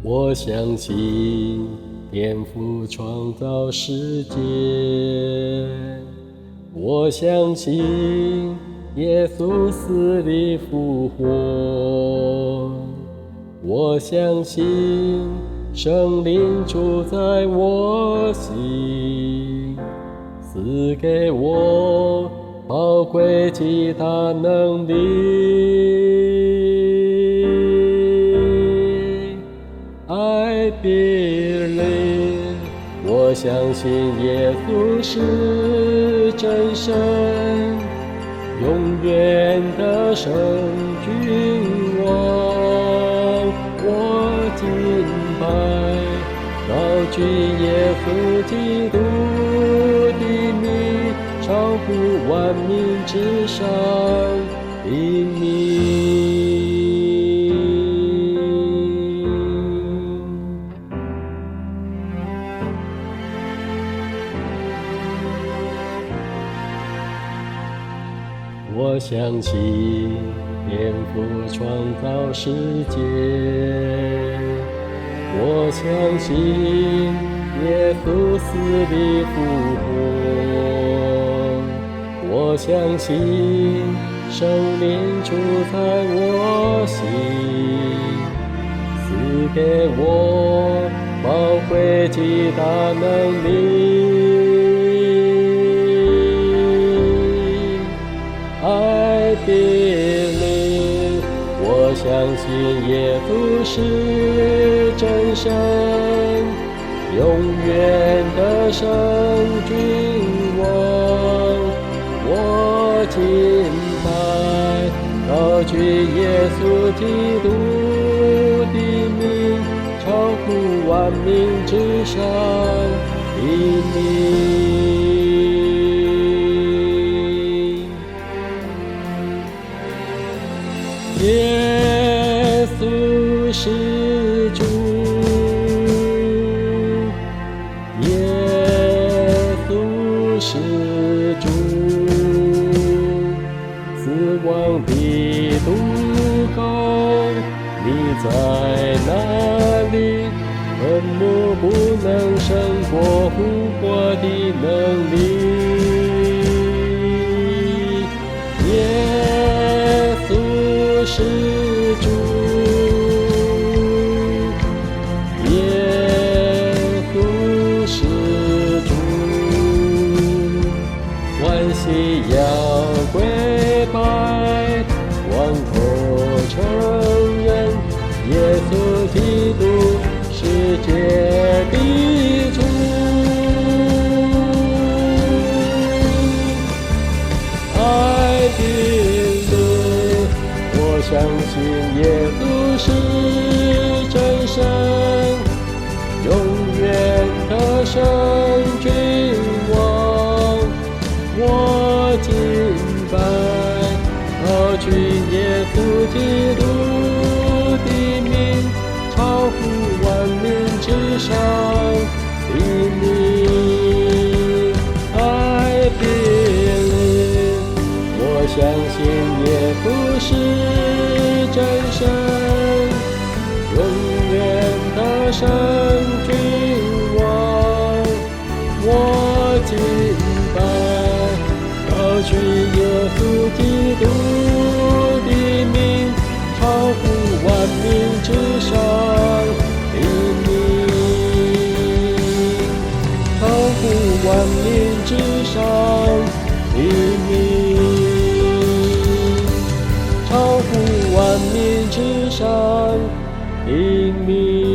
我相信天父创造世界，我相信耶稣死里复活，我相信圣灵住在我心，赐给我宝贵极大能力。I believe， 我相信耶稣是真神，永远的圣君王。我敬拜高举耶稣基督的名，超乎万民之上的名。我相信天父创造世界，我相信耶稣死里复活，我相信圣灵住在我心，赐给我宝贵极大能力。I believe， 我相信耶稣是真神，永远的圣君王。我敬拜高举耶稣基督的名，超乎万民之上的名。耶稣是主，耶稣是主，死亡的渡口，你在哪里？坟墓不能胜过复活的能力。耶稣是主，耶稣是主，万膝要跪拜，万口承认，耶稣基督世界的主。I believe， 我相信耶稣是真神，永远的圣君王。我敬拜高举耶稣基督的名，超乎万民之上的名。I believe， 我相信耶稣是真神，永远的圣君王。我敬拜高举耶稣基督的名，超乎万民之上的名，超乎万民之上的名，超乎万民之上的名。